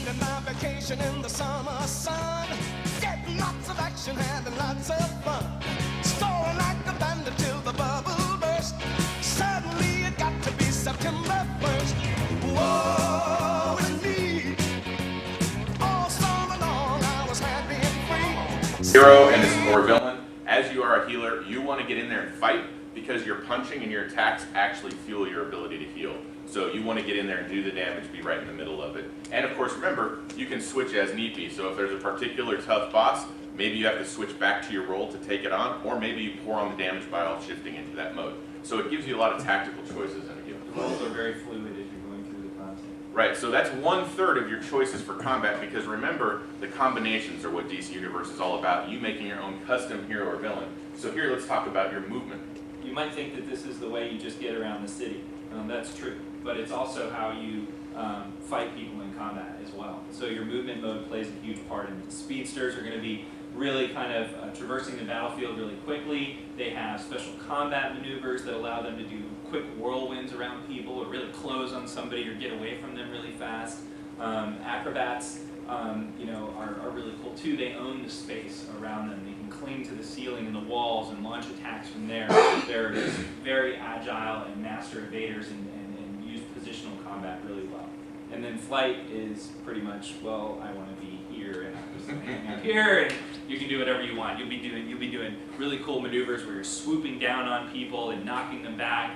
spending my vacation in the summer sun, getting lots of action, having lots of fun, soaring like a bandit till the bubble burst. Suddenly it got to be September 1st. Whoa, it's me. All summer long I was happy and free. Hero and this or villain, as you are a healer, you want to get in there and fight because your punching and your attacks actually fuel your ability to heal. So you want to get in there and do the damage, be right in the middle of it. And of course, remember, you can switch as need be. So if there's a particular tough boss, maybe you have to switch back to your role to take it on, or maybe you pour on the damage by all shifting into that mode. So it gives you a lot of tactical choices in a game. The roles are very fluid as you're going through the content. Right, so that's 1/3 of your choices for combat, because remember, the combinations are what DC Universe is all about, you making your own custom hero or villain. So here, let's talk about your movement. You might think that this is the way you just get around the city. That's true, but it's also how you fight people in combat as well. So your movement mode plays a huge part in it. Speedsters are going to be really kind of traversing the battlefield really quickly. They have special combat maneuvers that allow them to do quick whirlwinds around people, or really close on somebody or get away from them really fast. Acrobats are really cool too. They own the space around them. They can cling to the ceiling and the walls and launch attacks from there. They're very agile and master evaders and use positional combat really well. And then flight is pretty much, well, I want to be here and I'm just hanging out here, and you can do whatever you want. You'll be doing really cool maneuvers where you're swooping down on people and knocking them back.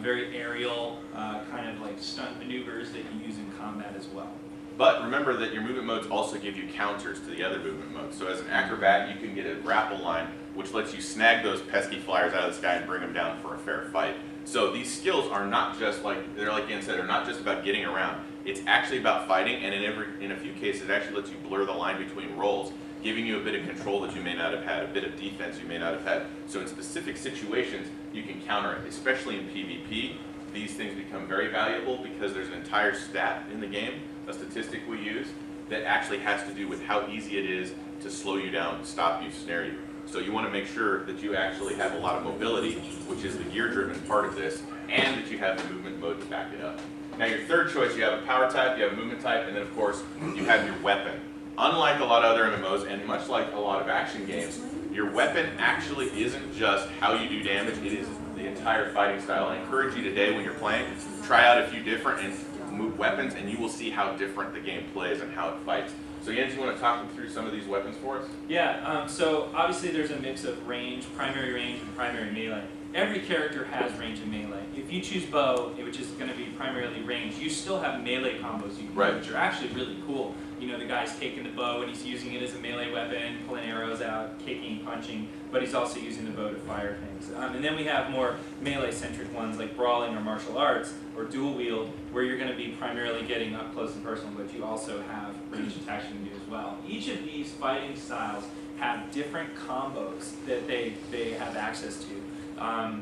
Very aerial kind of like stunt maneuvers that you use in combat as well. But remember that your movement modes also give you counters to the other movement modes. So as an acrobat, you can get a grapple line, which lets you snag those pesky flyers out of the sky and bring them down for a fair fight. So these skills are not just like Dan said, are not just about getting around. It's actually about fighting, and in a few cases, it actually lets you blur the line between roles, giving you a bit of control that you may not have had, a bit of defense you may not have had. So in specific situations, you can counter it, especially in PvP. These things become very valuable because there's an entire stat in the game, a statistic we use, that actually has to do with how easy it is to slow you down, stop you, snare you. So you want to make sure that you actually have a lot of mobility, which is the gear-driven part of this, and that you have the movement mode to back it up. Now your third choice, you have a power type, you have a movement type, and then of course, you have your weapon. Unlike a lot of other MMOs, and much like a lot of action games, your weapon actually isn't just how you do damage, it is the entire fighting style. I encourage you today when you're playing, try out a few different weapons, and you will see how different the game plays and how it fights. So Jens, you want to talk through some of these weapons for us? Yeah, so obviously there's a mix of primary range and primary melee. Every character has range and melee. If you choose bow, which is going to be primarily range, you still have melee combos you can do, which are actually really cool. You know, the guy's taking the bow and he's using it as a melee weapon, pulling arrows out, kicking, punching, but he's also using the bow to fire things. And then we have more melee-centric ones like brawling or martial arts or dual wield, where you're going to be primarily getting up close and personal, but you also have range attacks you can do as well. Each of these fighting styles have different combos that they have access to.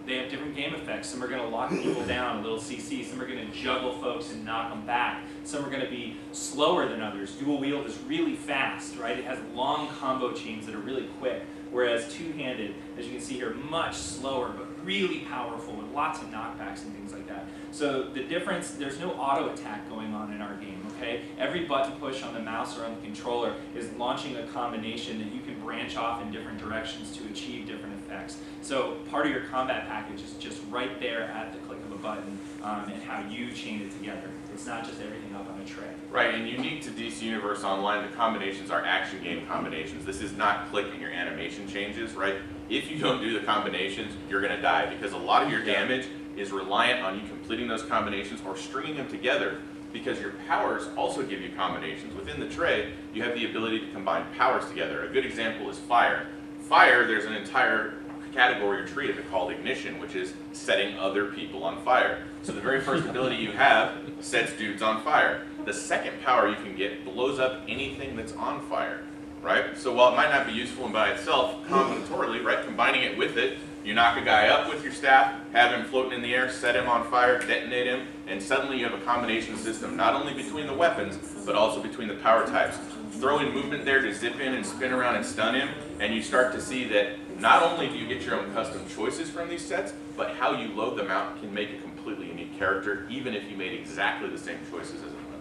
They have different game effects. Some are going to lock people down, a little CC. Some are going to juggle folks and knock them back. Some are going to be slower than others. Dual wield is really fast, right? It has long combo chains that are really quick, whereas two-handed, as you can see here, much slower, but really powerful with lots of knockbacks and things like that. So the difference, there's no auto attack going on in our game, okay? Every button push on the mouse or on the controller is launching a combination that you can branch off in different directions to achieve different effects. So part of your combat package is just right there at the click of a button and how you chain it together. It's not just everything up on a tray. Right, and unique to DC Universe Online, the combinations are action game combinations. This is not click and your animation changes, right? If you don't do the combinations, you're going to die, because a lot of your damage is reliant on you completing those combinations or stringing them together, because your powers also give you combinations. Within the tray, you have the ability to combine powers together. A good example is fire. Fire, there's an entire category or tree of it called ignition, which is setting other people on fire. So the very first ability you have sets dudes on fire. The second power you can get blows up anything that's on fire, right? So while it might not be useful by itself, combinatorially, right, combining it with it, you knock a guy up with your staff, have him floating in the air, set him on fire, detonate him, and suddenly you have a combination system, not only between the weapons, but also between the power types. Throw in movement there to zip in and spin around and stun him, and you start to see that not only do you get your own custom choices from these sets, but how you load them out can make a completely unique character, even if you made exactly the same choices as another.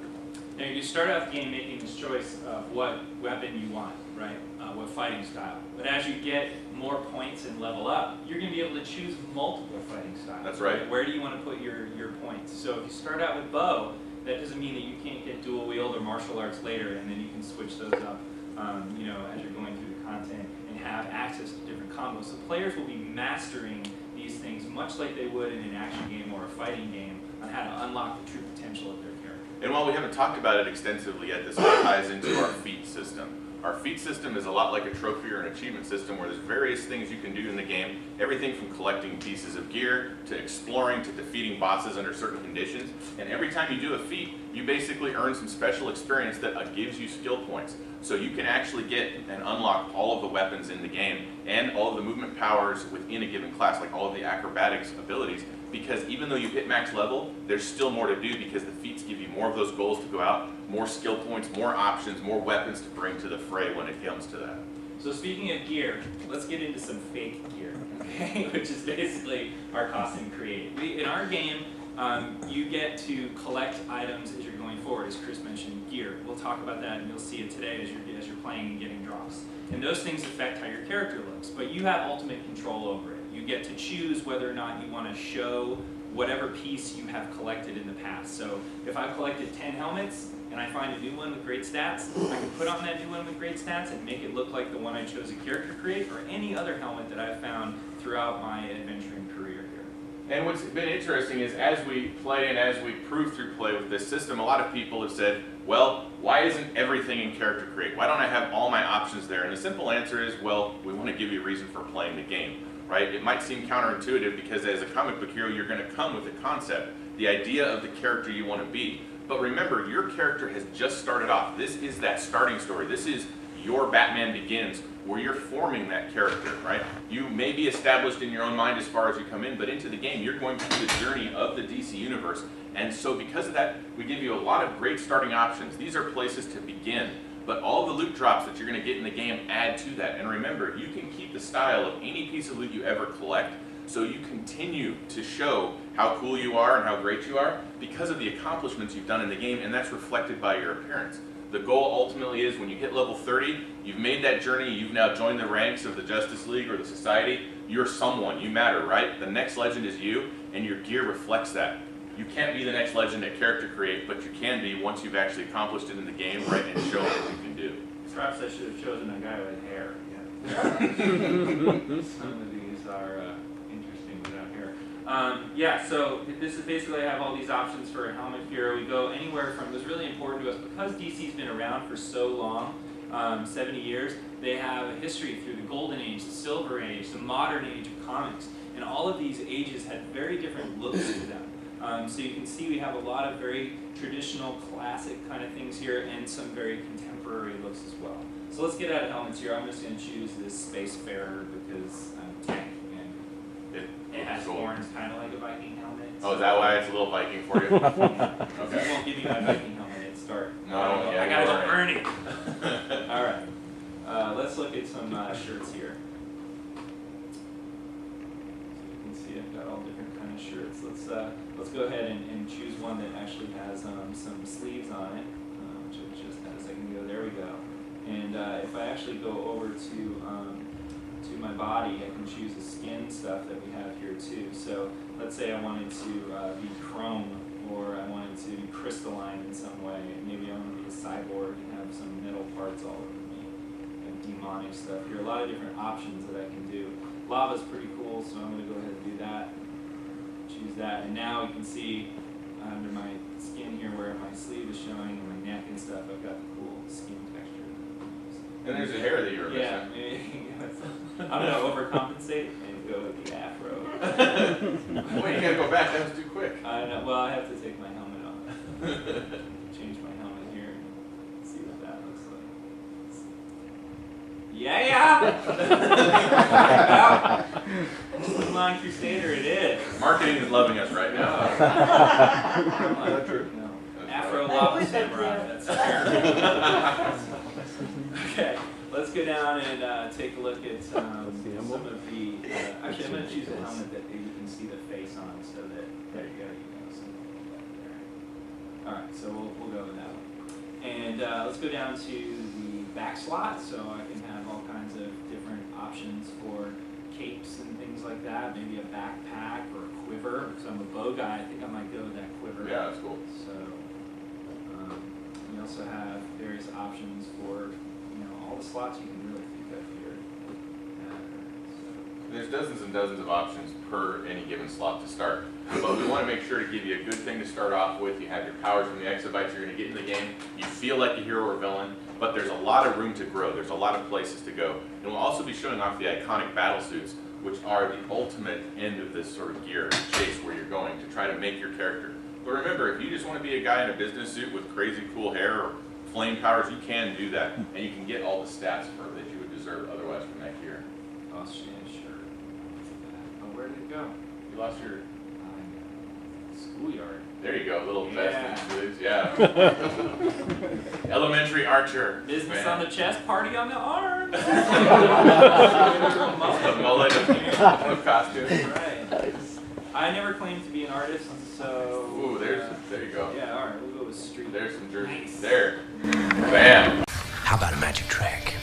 Now you start out the game making this choice of what weapon you want, right? What fighting style. But as you get more points and level up, you're going to be able to choose multiple fighting styles. That's right. Where do you want to put your points? So if you start out with bow, that doesn't mean that you can't get dual wield or martial arts later, and then you can switch those up, you know, as you're going through the content and have access to different combos. So players will be mastering these things much like they would in an action game or a fighting game on how to unlock the true potential of their character. And while we haven't talked about it extensively yet, this all ties into our feat system. Our feat system is a lot like a trophy or an achievement system where there's various things you can do in the game, everything from collecting pieces of gear, to exploring, to defeating bosses under certain conditions. And every time you do a feat, you basically earn some special experience that gives you skill points. So you can actually get and unlock all of the weapons in the game and all of the movement powers within a given class, like all of the acrobatics abilities, because even though you hit max level, there's still more to do because the feats give you more of those goals to go out, more skill points, more options, more weapons to bring to the fray when it comes to that. So speaking of gear, let's get into some fake gear, okay? Which is basically our costume created. In our game, you get to collect items as you're going forward. As Chris mentioned, gear. We'll talk about that, and you'll see it today as you're playing and getting drops. And those things affect how your character looks, but you have ultimate control over it. You get to choose whether or not you want to show whatever piece you have collected in the past. So if I've collected 10 helmets, and I find a new one with great stats, I can put on that new one with great stats and make it look like the one I chose a character to create, or any other helmet that I've found throughout my adventuring career here. And what's been interesting is as we play and as we prove through play with this system, a lot of people have said, well, why isn't everything in character create? Why don't I have all my options there? And the simple answer is, well, we want to give you a reason for playing the game, right? It might seem counterintuitive because as a comic book hero, you're going to come with the concept, the idea of the character you want to be. But remember, your character has just started off. This is that starting story. This is your Batman Begins, where you're forming that character, right? You may be established in your own mind as far as you come in, but into the game, you're going through the journey of the DC Universe. And so because of that, we give you a lot of great starting options. These are places to begin. But all the loot drops that you're going to get in the game add to that. And remember, you can keep the style of any piece of loot you ever collect, so you continue to show how cool you are and how great you are because of the accomplishments you've done in the game, and that's reflected by your appearance. The goal ultimately is when you hit level 30, you've made that journey, you've now joined the ranks of the Justice League or the Society, you're someone, you matter, right? The next legend is you, and your gear reflects that. You can't be the next legend at character create, but you can be once you've actually accomplished it in the game, right, and shown what you can do. Perhaps I should have chosen a guy with hair. Some of these are interesting without hair. Yeah, so this is basically, I have all these options for a helmet here. We go anywhere from, it was really important to us, because DC's been around for so long, 70 years, they have a history through the Golden Age, the Silver Age, the Modern Age of comics, and all of these ages had very different looks to them. So you can see we have a lot of very traditional, classic kind of things here, and some very contemporary looks as well. So let's get out of helmets here. I'm just going to choose this Spacefarer because I'm tank, and it has horns, kind of like a Viking helmet. Oh, is that why it's a little Viking for you? Okay. You won't give me my Viking helmet at start. No, yeah, I gotta go Ernie. All right. Let's look at some shirts here. So you can see I've got all different kind of shirts. Let's go ahead and choose one that actually has some sleeves on it, which it just had a second ago. There we go. And if I actually go over to my body, I can choose the skin stuff that we have here too. So let's say I wanted to be chrome, or I wanted to be crystalline in some way. Maybe I want to be a cyborg and have some metal parts all over me, and demonic stuff here. A lot of different options that I can do. Lava's pretty cool, so I'm going to go ahead and do that. Choose that, and now you can see under my skin here where my sleeve is showing and my neck and stuff, I've got the cool skin texture. And there's the hair that you were missing. Yeah, maybe I'm going to overcompensate and go with the afro. Wait, you gotta go back, that was too quick. I know, well, I have to take my helmet off. Change my helmet here and see what that looks like. Yeah! Blue-Line Crusader it is. Marketing is loving us right now. Not true. No. Afro Lava Samurai, that's fair. Okay, let's go down and take a look at some of the, actually I'm going to choose a helmet that you can see the face on, so that, there you go, something like that there. Alright, so we'll go with that one. let's go down to the back slot, so I can have all kinds of different options for capes and things like that. Maybe a backpack or a quiver. So I'm a bow guy. I think I might go with that quiver. Yeah, that's cool. So we also have various options for all the slots you can really think of here. There's dozens and dozens of options per any given slot to start. But we want to make sure to give you a good thing to start off with. You have your powers from the exabytes, you're going to get in the game. You feel like a hero or villain, but there's a lot of room to grow. There's a lot of places to go. And we'll also be showing off the iconic battle suits, which are the ultimate end of this sort of gear chase where you're going to try to make your character. But remember, if you just want to be a guy in a business suit with crazy cool hair or flame powers, you can do that. And you can get all the stats that you would deserve otherwise from that gear. Austrian shirt. Oh, where did it go? You lost your... Schoolyard. There you go, little Yeah. vest and boots, yeah. Elementary archer. Business Man. on the chest, party on the arms. The mullet of costume. Right. I never claimed to be an artist, so. Ooh, there you go. Yeah, all right, we'll go with street. There's some jerseys. Nice. There. Bam. How about a magic trick?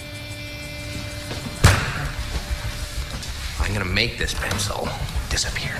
I'm gonna make this pencil disappear.